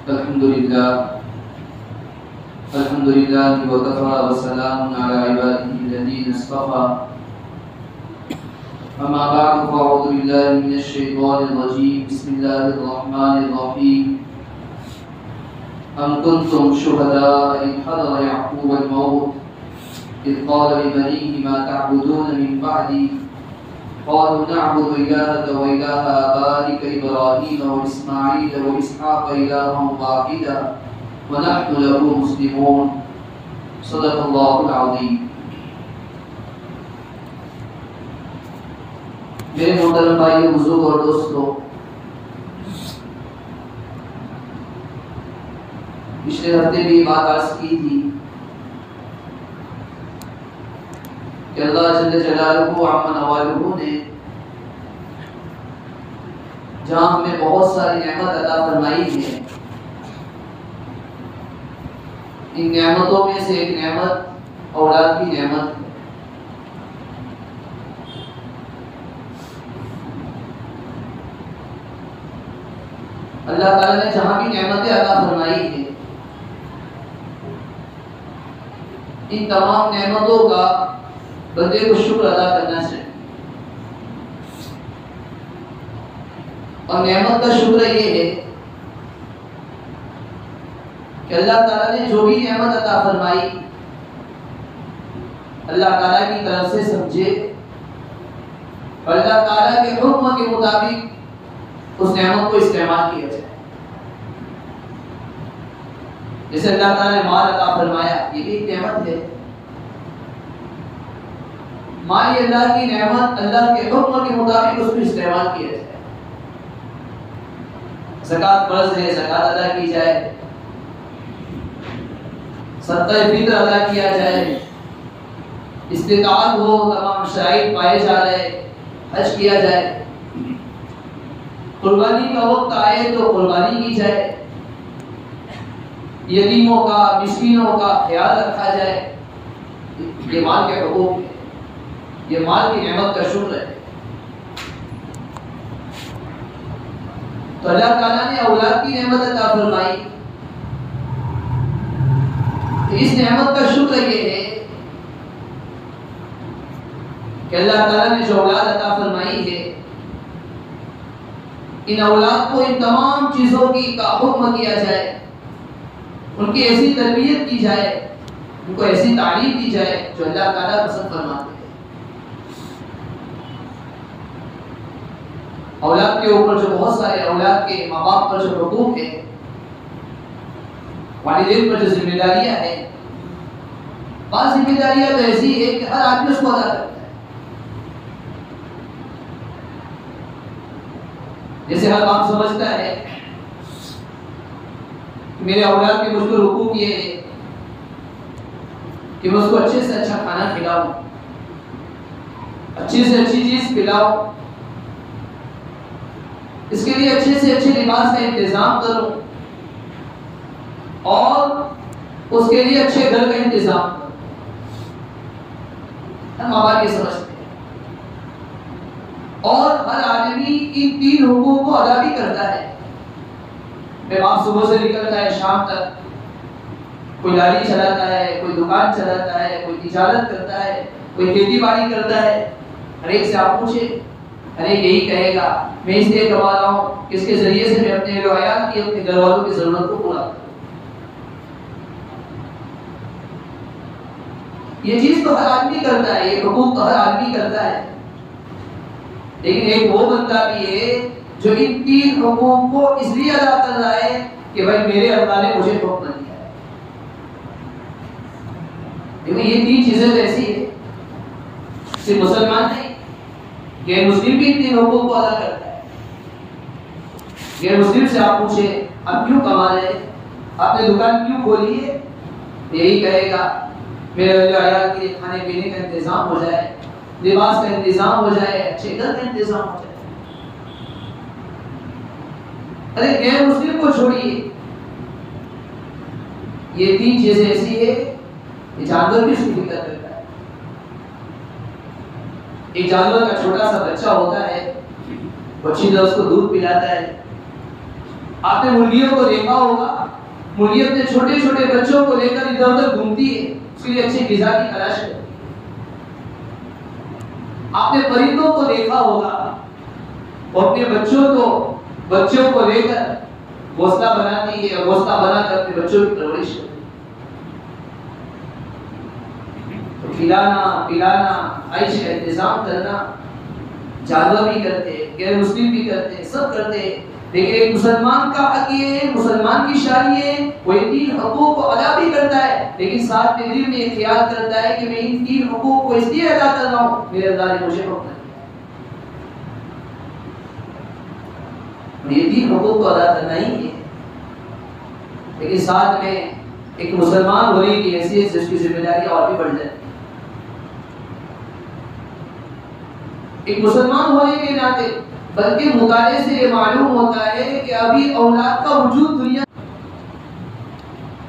الحمد لله وكفى وسلام على عباده الذين اصطفى أما بعد فأعوذ بالله من الشيطان الرجيم بسم الله الرحمن الرحيم أم كنتم شهداء إذ حضر يعقوب الموت إذ قال لبنيه ما تعبدون من بعدي قالوا نعبد إلهك وإله آبائك إبراهيم وإسماعيل وإسحاق إلها واحدا ونحن له مسلمون صدق الله العظيم۔ میرے محترم بھائیو، بزرگ اور دوستو، پچھلے ہفتے بھی یہ بات عرض کی تھی کہ اللہ جل جلالہ عما نوالہ نے جہاں ہمیں بہت ساری نعمت عطا فرمائی ہے، ان نعمتوں میں سے ایک نعمت اولاد کی نعمت ہے۔ اللہ تعالیٰ نے جہاں بھی نعمتیں عطا فرمائی ہے، ان تمام نعمتوں کا بندے کو شکر ادا کرنا چاہیے، اور نعمت کا شکر یہ ہے کہ اللہ تعالیٰ نے جو بھی نعمت عطا فرمائی اللہ تعالیٰ کی طرف سے سمجھے اور اللہ تعالیٰ کے حکم کے مطابق اس نعمت کو استعمال کیا جائے۔ جیسے اللہ تعالیٰ نے مال عطا فرمایا، یہ بھی ایک نعمت ہے۔ مال اللہ کی نعمت، اللہ کے حکم کے مطابق اس کو استعمال کیا جائے۔ زکوٰۃ فرض ہے، زکوٰۃ ادا کی جائے، صدقہ فطر ادا کیا جائے، استطاعت ہو، تمام شرائط پائے جا رہے، حج کیا جائے، قربانی کا وقت آئے تو قربانی کی جائے، یتیموں کا، مسکینوں کا خیال رکھا جائے۔ یہ مال کے حقوق ہے، یہ مال کی نعمت کا شکر ہے۔ تو اللہ تعالیٰ نے اولاد کی نعمت عطا فرمائی، اس نعمت کا شکر یہ ہے کہ اللہ تعالیٰ نے جو اولاد عطا فرمائی ہے، ان اولاد کو ان تمام چیزوں کا حکم کیا جائے، ان کی ایسی تربیت کی جائے، ان کو ایسی تعلیم دی جائے جو اللہ تعالیٰ پسند فرماتے ہیں۔ اولاد کے اوپر جو بہت سارے اولاد کے ماں باپ پر جو حقوق ہے، والدین پر جو ذمہ داریاں ہیں، بعض ذمہ داریاں تو ایسی ہے کہ ہر آدمی اس کو ادا کرتا ہے۔ جیسے ہر باپ سمجھتا ہے میرے اولاد کے مجھ کو حقوق یہ ہے کہ میں اس کو اچھے سے اچھا کھانا کھلاؤں، اچھی سے اچھی چیز پلاؤ، اس کے لیے اچھے سے اچھے لباس کا انتظام کروں، اور اس کے لیے اچھے گھر کا انتظام کروں۔ ہر ماں باپ یہ سمجھتے ہیں، اور ہر آدمی ان تین حقوق کو ادا بھی کرتا ہے۔ میرے باپ صبح سے نکلتا ہے شام تک، کوئی لاری چلاتا ہے، کوئی دکان چلاتا ہے، کوئی تجارت کرتا ہے، کوئی کھیتی باڑی کرتا ہے۔ ہر ایک سے آپ پوچھے، ہر ایک یہی کہے گا میں اس لیے کما رہا ہوں کہ اس کے ذریعے سے میں اپنے اہل و عیال کی، اپنے گھر والوں کی ضرورت کو پورا کروں۔ یہ چیز تو ہر آدمی کرتا ہے، یہ حقوق تو ہر آدمی کرتا ہے، لیکن ایک وہ بندہ بھی ہے جو ان تین حقوق کو اس لیے ادا کر رہا ہے کہ بھائی میرے اللہ نے مجھے حکم دیا ہے۔ لیکن یہ تین چیزیں تو ایسی ہے، صرف مسلمان نہیں، غیر مسلم بھی ان تین حقوق کو ادا کرتا ہے۔ غیر مسلم سے آپ پوچھے آپ کیوں کما رہے ہیں، آپ نے دکان کیوں کھولی ہے، یہی کہے گا میرے اہل و عیال کے لیے کھانے پینے کا انتظام ہو جائے، لباس کا انتظام ہو جائے، اچھے گھر کا انتظام ہو جائے۔ ارے غیر مسلم کو چھوڑیے، یہ تین چیزیں ایسی ہے، یہ جانور بھی اس کی فکر کرتا ہے۔ ایک جانور کا چھوٹا سا بچہ ہوتا ہے، وہ اچھی طرح اس کو دودھ پلاتا ہے، آپ نے مرغیوں کو دیکھا ہوگا، مرغی اپنے چھوٹے چھوٹے بچوں کو لے کر ادھر ادھر گھومتی ہے، اس کے لیے اچھی غذا کی تلاش کرتی ہے۔ آپ نے پرندوں کو دیکھا ہوگا، وہ اپنے بچوں کو لے کر گھونسلہ بناتی ہے، گھونسلہ بنا کر اپنے بچوں کی پرورش کرتی ہے۔ تو کھلانا پلانا عیش کا انتظام کرنا جانور بھی کرتے، غیر مسلم بھی کرتے، سب کرتے، لیکن ایک مسلمان کا حق یہ ہے، مسلمان کی شان یہ ہے، وہ ان تین حقوق کو ادا بھی کرتا ہے، لیکن ساتھ میں دل میں یہ خیال کرتا ہے کہ میں ان تین حقوق کو اس لیے ادا کر رہا ہوں میرے اللہ نے مجھے حکم دیا۔ یہ تین حقوق کو ادا کرنا ہی ہے، لیکن ساتھ میں ایک مسلمان ہونے کی حیثیت سے اس کی ذمہ داری اور بھی بڑھ جاتی ہے۔ ایک مسلمان ہونے کے ناطے بلکہ مطالعے سے یہ معلوم ہوتا ہے کہ ابھی اولاد کا وجود دنیا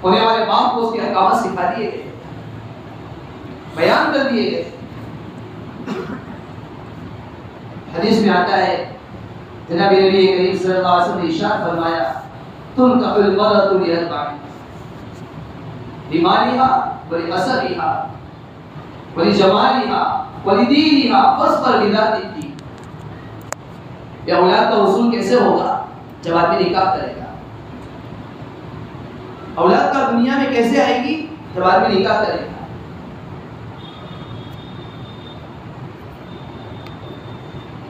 ہونے والے باپ کو اس کے احکامات سکھا دیے گئے، بیان کر دیے گئے۔ حدیث میں آتا ہے جناب نبی کریم صلی اللہ علیہ وسلم نے ارشاد فرمایا تنکح المرأة لأربع لمالها ولحسبها ولجمالها ولدینها فاصبر بذات الدین۔ یہ اولاد کا حصول کیسے ہوگا؟ جب آدمی نکاح کرے گا۔ اولاد کا دنیا میں کیسے آئے گی؟ جب آدمی نکاح کرے گا۔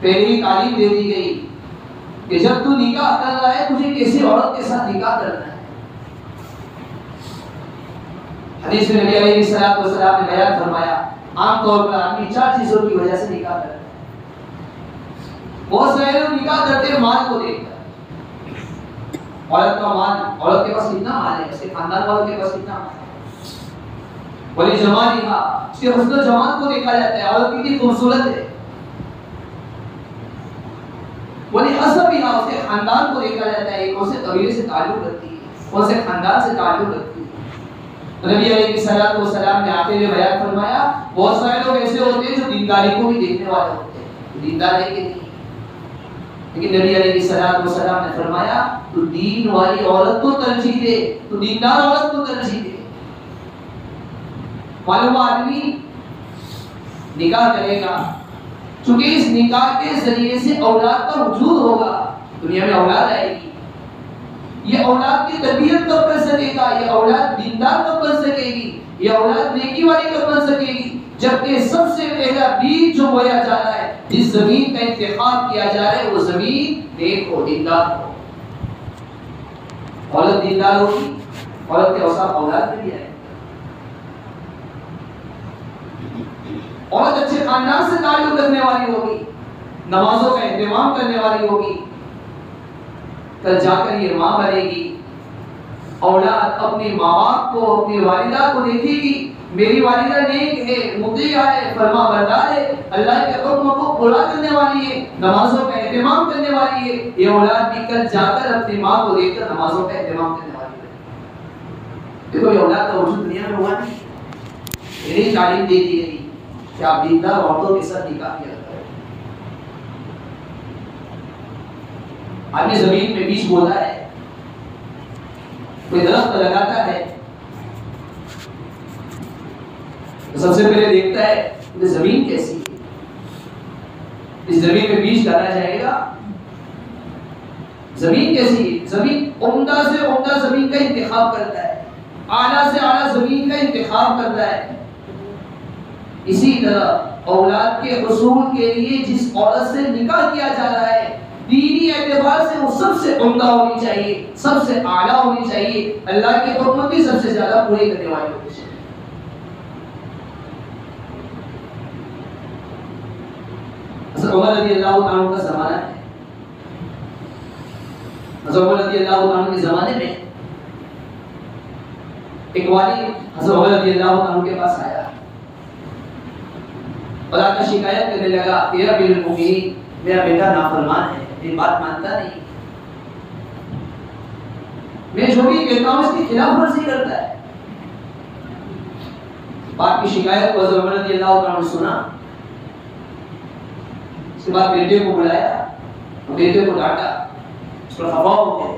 پہلی تعلیم دے دی گئی کہ جب تو نکاح کر رہا ہے تجھے کیسی عورت کے ساتھ نکاح کرنا ہے۔ حدیث میں نبی علیہ السلام نے بیان فرمایا عام طور پر آدمی چار چیزوں کی وجہ سے نکاح کرتا ہے۔ بہت سارے لوگ نکاح کرتے ہیں مال کو دیکھ کر، عورت کا مال، عورت کے پاس کتنا مال ہے، اس کے خاندان والوں کے پاس کتنا مال ہے، ولی جمالہا، اس کے حسن و جمال کو دیکھا جاتا ہے، عورت کتنی خوبصورت ہے، ولی حسبہا، اس کے خاندان کو دیکھا جاتا ہے، کون سے قبیلے سے تعلق رکھتی ہے، کون سے خاندان سے تعلق رکھتی ہے۔ نبی علیہ السلام نے آتے ہوئے بیان فرمایا بہت سارے لوگ ایسے ہوتے ہیں جو دینداری کو بھی دیکھنے والے ہوتے ہیں، دیندار ہے کہ نہیں، لیکن نبی علیہ السلام نے فرمایا تو دین والی عورت کو ترجیح دے، تو دیندار عورت کو ترجیح دے۔ معلوم آدمی نکاح کرے گا، چونکہ اس نکاح کے ذریعے سے اولاد کا وجود ہوگا، دنیا میں اولاد آئے گی، یہ اولاد کی تربیت کب کر سکے گا، یہ اولاد دیندار کب بن سکے گی، یہ اولاد نیکی والی کب بن سکے گی، جبکہ سب سے پہلا بیج جو بویا جا رہا ہے، جس زمین کا انتخاب کیا جا رہا ہے، وہ زمین نیک ہو، دیندار ہو۔ عورت دیندار ہوگی، عورت کے اوصاف اولاد میں بھی آئے، عورت اچھے خاندان سے تعلق رکھنے والی ہوگی، نمازوں کا اہتمام کرنے والی ہوگی، کل جا کر یہ ماں بنے گی، اولاد اپنی ماں باپ کو، اپنی والدہ کو دیکھے گی، میری والدہ نیک ہے، مطیع ہے، فرما بردار ہے، اللہ کے حکم کو پورا کرنے والی ہے، نمازوں کا اہتمام کرنے والی ہے، یہ اولاد بھی کل جا کر اپنی ماں کو دیکھ کر نمازوں کا اہتمام کرنے والی ہے۔ دیکھو یہ اولاد کا وجود دنیا میں ہوا نہیں، یہی تعلیم دے دی گئی کہ آپ دیندار عورتوں کے ساتھ نکاح کیا کریں۔ آدمی زمین میں بیج بوتا ہے، کوئی درخت لگاتا ہے تو سب سے پہلے دیکھتا ہے کہ زمین کیسی ہے، اس زمین میں بیج ڈالا جائے گا، زمین کیسی ہے، زمین عمدہ سے عمدہ زمین کا انتخاب کرتا ہے، اعلیٰ سے اعلیٰ زمین کا انتخاب کرتا ہے۔ اسی طرح اولاد کے حصول کے لیے جس عورت سے نکاح کیا جا رہا ہے، دینی اعتبار سے وہ سب سے عمدہ ہونی چاہیے، سب سے اعلیٰ ہونی چاہیے، اللہ کے حکم بھی سب سے زیادہ پورے کرنے والی ہونی چاہیے۔ حضرت عمر رضی اللہ عنہ کا زمانہ ہے، حضرت عمر رضی اللہ عنہ کے زمانے میں ایک والی حضرت عمر رضی اللہ عنہ کے پاس آیا اور آ کر شکایت کرنے لگا، تیرا امیر المومنین میرا بیٹا نافرمان ہے، میری بات مانتا نہیں، میں جو بھی کہتا ہوں اس کی خلاف ورزی کرتا ہے۔ باپ کی شکایت کو حضرت عمر رضی اللہ عنہ نے سنا، اس کے بعد بیٹے کو بلایا، بیٹے کو ڈانٹا، اس پر خفا ہو گئے،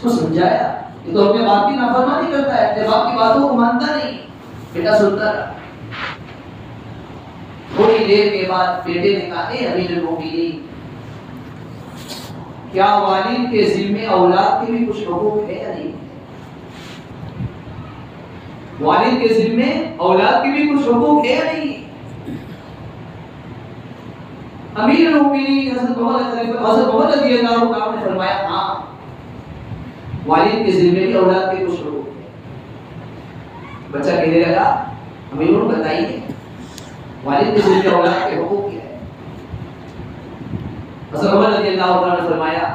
کو سمجھایا، یہ تو اپنے باپ کی نافرمانی کرتا ہے، اپنے باپ کی باتوں کو مانتا نہیں. بیٹا سنتا رہا. تھوڑی دیر کے بعد بیٹے نے کہا اے امیر المومنین، کیا والد کے ذمے اولاد کے بھی کچھ حقوق ہے یا نہیں؟ والد کے ذمے اولاد کے بھی کچھ حقوق ہے یا نہیں؟ امیر المومنین حضرت عمر رضی اللہ عنہ نے فرمایا ہاں، والد کے ذمے بھی اولاد کے کچھ حقوق ہیں. بچہ کہنے لگا امیر بتائیے والد کے ذمے اولاد کے حقوق کیا ہے؟ حضرت عمر رضی اللہ عنہ نے فرمایا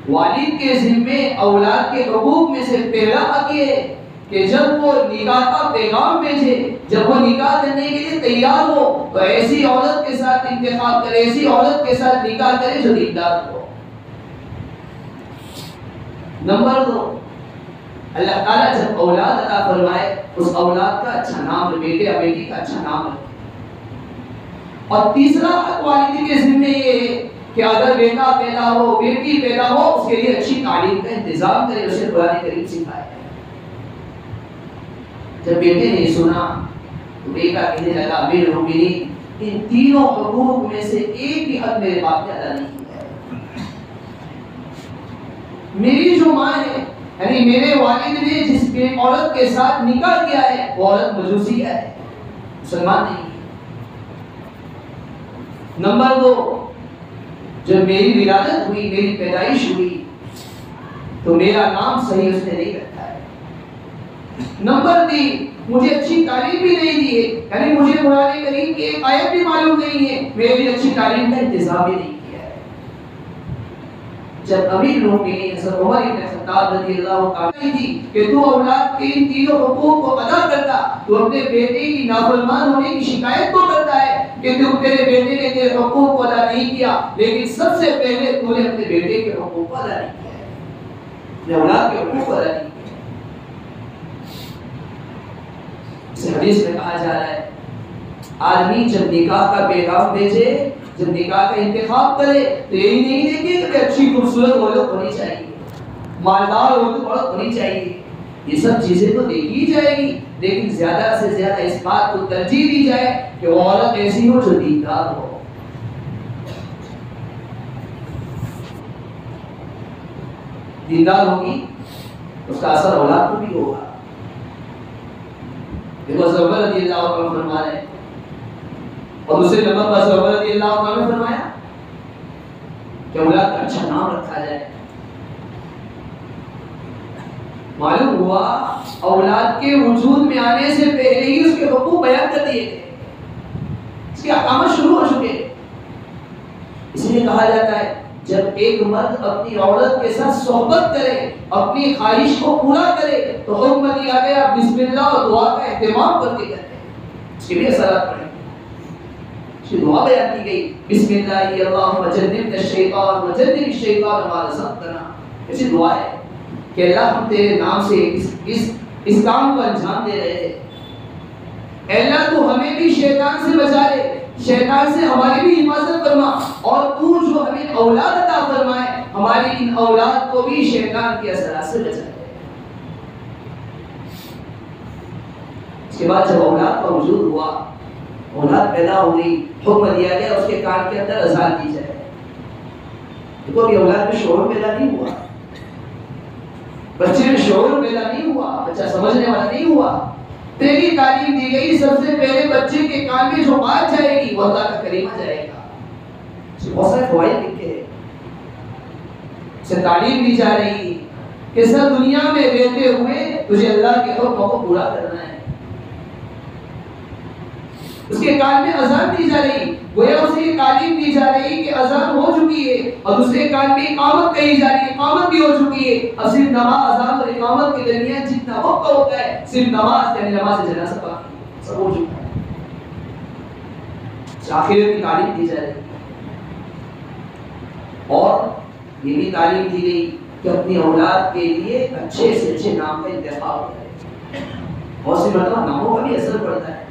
والد کے ذمے اولاد کے حقوق میں سے پہلا حق یہ ہے کہ جب وہ نکاح کا پیغام بھیجے، جب وہ نکاح کرنے کے لیے تیار ہو تو ایسی عورت کے ساتھ انتخاب کرے، ایسی عورت کے ساتھ نکاح کرے جو دیندار ہو. نمبر 2، اللہ تعالیٰ جب اولاد عطا فرمائے اس اولاد کا اچھا نام رکھے، بیٹے یا بیٹی کا اچھا نام رکھے. اور تیسرا حق والد کے ذمے یہ ہے کہ اگر بیٹا پیدا ہو، بیٹی پیدا ہو، اس کے لیے اچھی تعلیم کا انتظام کرے، اسے قرآن کریم سکھائے. جب بیٹے نے سنا تو بیٹا کہنے لگا امیر المومنین ان تینوں حقوق میں سے ایک بھی حق میرے باپ نے ادا نہیں کیا ہے. میری جو ماں ہے، یعنی میرے والد نے جس عورت کے ساتھ نکاح کیا ہے وہ عورت مجوسیہ ہے، مسلمان نہیں. نمبر 2، جب میری ولادت ہوئی، میری پیدائش ہوئی تو میرا نام صحیح اس نے نہیں رکھا ہے. نمبر 3، مجھے اچھی تعلیم بھی نہیں دی ہے، یعنی مجھے قرآن کریم کی ایک آیت بھی معلوم نہیں ہے، میرے لیے اچھی تعلیم کا انتظام بھی نہیں کیا ہے. جب امیر المومنین حضرت عمر بن خطاب رضی اللہ عنہ تھی کہ تو اولاد کے ان تینوں حقوق کو ادا کرتا، تو اپنے بیٹے کی نافرمان ہونے کی شکایت کو کرتا ہے کہ تو تیرے بیٹے نے تیرے حقوق کو ادا نہیں کیا، لیکن سب سے پہلے تو نے اپنے بیٹے کے حقوق کو ادا نہیں کیا ہے، اپنے اولاد کے حقوق کو ادا نہیں کیا. اس حدیث میں کہا جا رہا ہے آدمی جب نکاح کا پیغام بھیجے، جب نکاح کا انتخاب کرے تو یہی نہیں دیکھے کہ اچھی خوبصورت عورت ہونی چاہیے، مالدار عورت ہونی چاہیے، یہ سب چیزیں تو دیکھی جائے گی، لیکن زیادہ سے زیادہ اس بات کو ترجیح دی جائے کہ وہ عورت ایسی ہو جو دیندار ہو. دیندار ہوگی اس کا اثر اولاد کو بھی ہوگا. دیکھو حضرت عمر رضی اللہ عنہ فرما رہے ہیں، اور دوسرے نمبر پر حضرت عمر رضی اللہ عنہ نے فرمایا کہ اولاد کا اچھا نام رکھا جائے. معلوم ہوا اولاد کے وجود میں آنے سے پہلے ہی اس کے حقوق بیان کر دیے گئے، اس کے احکامات شروع ہو چکے. اس لیے کہا جاتا ہے جب ایک مرد اپنی عورت کے ساتھ صحبت کرے، اپنی خواہش کو پورا کرے تو حکم دیا گیا بسم اللہ اور دعا کا اہتمام کر کے کرے، اس کے بھی اثرات پڑیں. اس کی دعا بیان کی گئی بسم اللہ اللہم جنبنا الشیطان وجنب الشیطان ما رزقتنا. ایسی دعا ہے کہ اللہ ہم تیرے نام سے اس کام کو انجام دے رہے ہیں، اے اللہ تو ہمیں بھی شیطان سے بچا لے، شیطان سے ہماری بھی حفاظت فرما، اور تو جو ہمیں اولاد عطا فرمائے ہماری ان اولاد کو بھی شیطان کے اثرات سے بچا لے. اس کے بعد جب اولاد کا وجود ہوا، اولاد پیدا ہو گئی، حکم دیا گیا اس کے کان کے اندر اذان دی جائے. دیکھو ابھی اولاد میں شعور پیدا نہیں ہوا، بچے میں شعور پیدا نہیں ہوا، بچہ سمجھنے والا نہیں ہوا. تیری تعلیم دی گئی، سب سے پہلے بچے کے کان میں جو بات جائے گی وہ اللہ کا کلمہ جائے گا. اس میں بہت سارے فوائد لکھے ہیں. اسے تعلیم دی جا رہی کہ سب دنیا میں رہتے ہوئے تجھے اللہ کے حکم کو پورا کرنا ہے. اس کے کان میں اذان دی جا رہی، گویا اسے تعلیم دی جا رہی کہ اذان ہو چکی ہے، اور دوسرے کان میں اقامت کہی جا رہی ہے، اقامت بھی ہو چکی ہے. اب صرف نماز، اذان اور اقامت کے درمیان جتنا وقت ہوتا ہے صرف نماز، یعنی نماز جنازہ باقی سب ہو چکا ہے. آخرت کی تعلیم دی جا رہی، اور یہ بھی تعلیم دی گئی کہ اپنی اولاد کے لیے اچھے سے اچھے نام کا انتخاب کرے. بہت سی مرتبہ ناموں کا بھی اثر پڑتا ہے.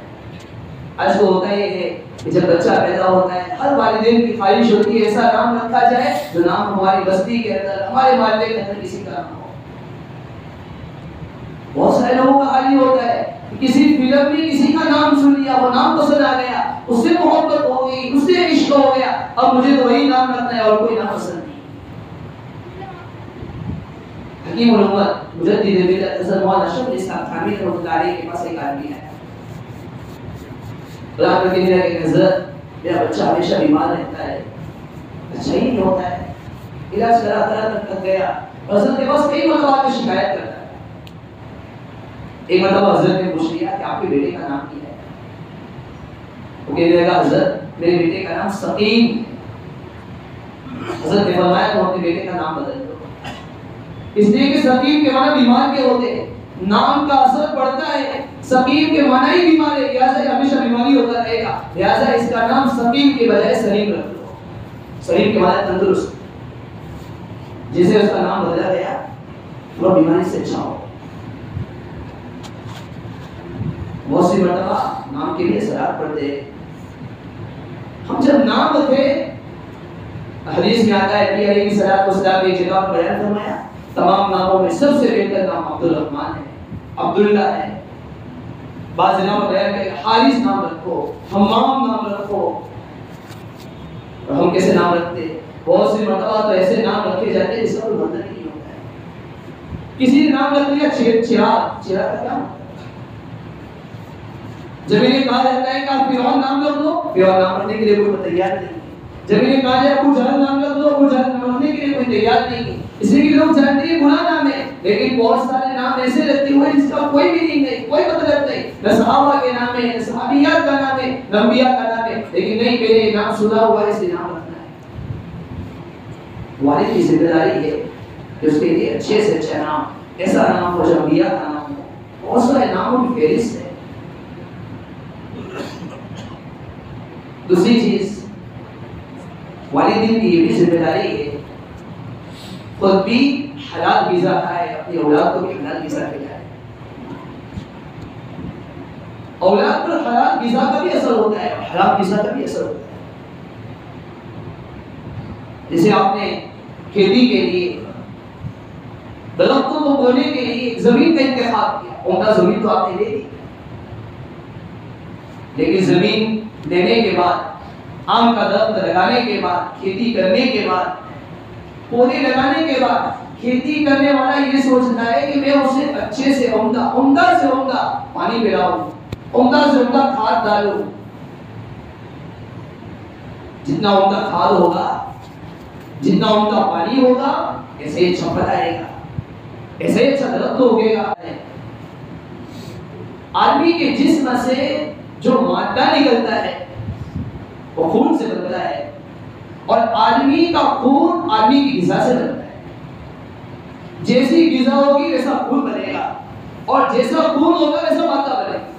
آج تو ہوتا یہ ہے جب بچہ پیدا ہوتا ہے ہر والدین کی خواہش ہوتی ہے ایسا نام رکھا جائے جو نام ہماری بستی کے اندر ہمارے محلے کے اندر کسی کا نام ہو. بہت سارے لوگوں کا حال یہ ہوتا ہے کسی فلم میں کسی کا نام سن لیا وہ نام پسند آ گیا اس سے محبت ہو گئی اس سے عشق ہو گیا اب مجھے تو وہی نام رکھنا ہے اور کوئی نام پسند نہیں. حکیم الامت مجدد ملت حضرت مولانا اشرف علی صاحب تھانوی رحمۃ اللہ علیہ کے پاس ایک آدمی ہے اللہ کے دین کی حضرت میرا بچہ ہمیشہ بیمار رہتا ہے اچھا ہی نہیں ہوتا ہے علاج کراتا تک گیا حضرت کے پاس کئی مرتبہ آ کے شکایت کرتا ہے. ایک مرتبہ حضرت نے پوچھ لیا کہ آپ کے بیٹے کا نام کیا ہے؟ وہ کہنے لگا حضرت میرے بیٹے کا نام سقیم. حضرت نے فرمایا تو اپنے بیٹے کا نام بدل دو اس لیے کہ سقیم کے معنی بیمار کے ہوتے ہیں نام کا اثر پڑتا ہے سقیم کے معنی ہی بیمار ہے لہٰذا ہمیشہ بیماری ہوتا رہے گا لہٰذا اس کا نام سقیم کے بجائے سلیم رکھ دو. سلیم کے معنی تندرست جسے اس کا نام بدلا گیا وہ بیماری سے اچھا ہو. بہت سی مرتبہ نام کے لیے اثرات پڑتے ہیں. ہم جب نام رکھے حدیث میں آتا ہے کہ علیہ الصلوۃ والسلام نے ایک جگہ پر بیان فرمایا تمام ناموں میں سب سے بہتر نام عبد الرحمن ہے عبداللہ ہے. بعض جگہ پر بیان کہ حارث نام رکھو حمام نام رکھو. اور ہم کیسے نام رکھتے ہیں بہت سی مرتبہ تو ایسے نام رکھے جاتے ہیں جس کا کوئی مطلب نہیں ہوتا ہے. کسی نے نام رکھ لیا چراغ چراغ کا کیا جب انہیں کہا جاتا ہے کہ آپ فرعون نام رکھ دو فرعون نام رکھنے کے لیے کوئی تیار نہیں. جب انہیں کہا جائے ابو جہل نام رکھ دو ابو جہل نام رکھنے کے لیے کوئی تیار نہیں. اس لیے کہ لوگ جانتے ہیں برا نام ہے لیکن بہت سارے نام ایسے رکھتے ہوئے جس کا کوئی میننگ نہیں کوئی مطلب نہیں. نہ صحابہ کے نام ہے نہ صحابیات کا نام ہے نہ انبیاء کا نام ہے لیکن نہیں میرے نام سنا ہوا ہے اس لیے نام رکھنا ہے. والد کی ذمہ داری ہے کہ اس کے لیے اچھے سے اچھا نام ایسا نام ہو جو انبیاء کا نام ہو. بہت سارے ناموں کی فہرست ہے. دوسری چیز والدین کی یہ بھی ذمہ داری ہے خود بھی حلال غذا کھائے اپنی اولاد کو بھی حلال غذا کھلائے. اولاد پر حلال غذا کا بھی اثر ہوتا ہے حرام غذا کا بھی اثر ہوتا ہے. جیسے آپ نے کھیتی کے لیے درختوں کو بونے کے لیے زمین کا انتخاب کیا عمدہ زمین تو آپ نے لے لی لیکن زمین لینے کے بعد آم کا درخت لگانے کے بعد کھیتی کرنے کے بعد پودے لگانے کے بعد کھیتی کرنے والا یہ سوچتا ہے کہ میں اسے اچھے سے عمدہ سے عمدہ پانی پلاؤں عمدہ سے عمدہ کھاد ڈالوں. جتنا عمدہ کھاد ہوگا جتنا عمدہ پانی ہوگا ایسے ہی اچھا پھل آئے گا ایسے ہی اچھا درخت ہوگے گا. آدمی کے جسم سے جو مادہ نکلتا ہے وہ خون سے بنتا ہے اور آدمی کا خون آدمی کی غذا سے بنتا ہے. جیسی غذا ہوگی ویسا خون بنے گا اور جیسا خون ہوگا ویسا مادہ بنے گا.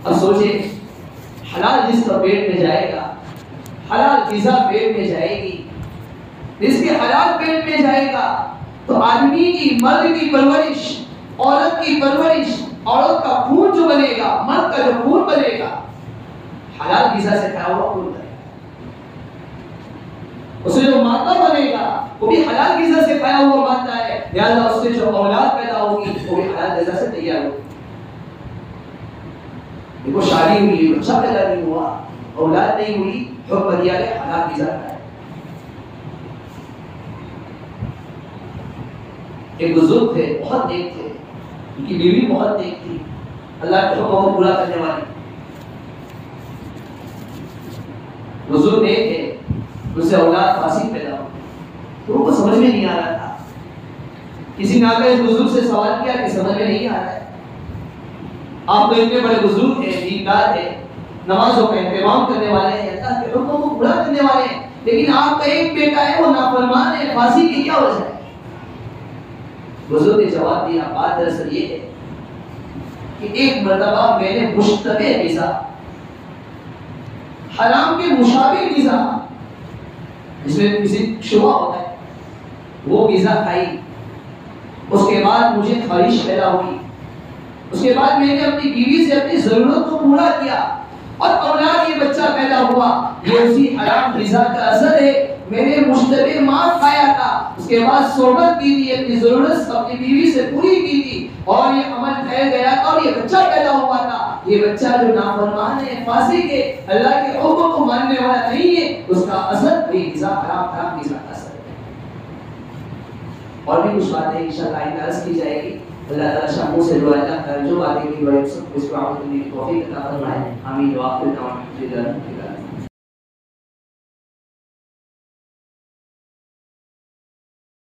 اب سوچیں حلال جس کا پیٹ میں جائے گا حلال غذا پیٹ میں جائے گی جس کے حلال پیٹ میں جائے گا تو آدمی کی مرد کی پرورش عورت کی پرورش عورت کا خون جو بنے گا مرد کا جو خون بنے گا حلال غذا سے کھایا ہوا خون بنے گا. اس سے جو مادہ بنے گا وہ بھی حلال غذا سے کھایا ہوا مادہ ہے لہذا اس سے جو اولاد پیدا ہوگی وہ بھی حلال غذا سے تیار ہوگی. دیکھو شادی ہوئی بچہ پیدا نہیں ہوا اولاد نہیں ہوئی حکم دیا گیا حلال غذا کھائے. ایک بزرگ تھے بہت نیک تھے ان کی بیوی بہت نیک تھی اللہ کے حکم کو پورا کرنے والی. بزرگ نیک ہے ان سے اولاد فاسق پیدا ہو تو ان کو سمجھ میں نہیں آ رہا تھا. کسی نے آ کر اس بزرگ سے سوال کیا کہ سمجھ میں نہیں آ رہا ہے آپ تو اتنے بڑے بزرگ ہیں دیندار ہیں نمازوں کا اہتمام کرنے والے ہیں اللہ کے حکم کو پورا کرنے والے ہیں لیکن آپ کا ایک بیٹا ہے وہ نافرمان ہے فاسق کی کیا وجہ ہے. بزرگ نے جواب دیا بات دراصل یہ ہے کہ ایک مرتبہ میں نے مشتبہ غذا حرام کے مشابہ غذا جس میں کسی شبہ ہوتا ہے وہ غذا کھائی. اس کے بعد مجھے خواہش پیدا ہوئی اس کے بعد میں نے اپنی بیوی سے اپنی ضرورت کو پورا کیا اور اولاد یہ بچہ پیدا ہوا، یہ اسی حرام غذا کا اثر ہے۔ میں نے مشتبہ ماں کھایا تھا، اس کے بعد صحبت کی تھی، اپنی ضرورت اپنی بیوی سے پوری کی تھی، اور یہ عمل پھیل گیا تھا اور یہ بچہ پیدا ہوا تھا۔ یہ بچہ جو نافرمان ہے، فاسق ہے، اللہ کے حکم کو ماننے والا نہیں ہے، اس کا اثر وہی غذا حرام غذا کا اثر ہے۔ اور بھی کچھ باتیں انشاءاللہ آئندہ عرض کی جائے گی۔ اللہ تعالیٰ شاموں سے جو باتیں کی بڑے سب کو اس کو عمل کرنے کی توفیق عطا فرمائے۔ آمین۔ وآخر دعوانا الحمدللہ رب العالمین۔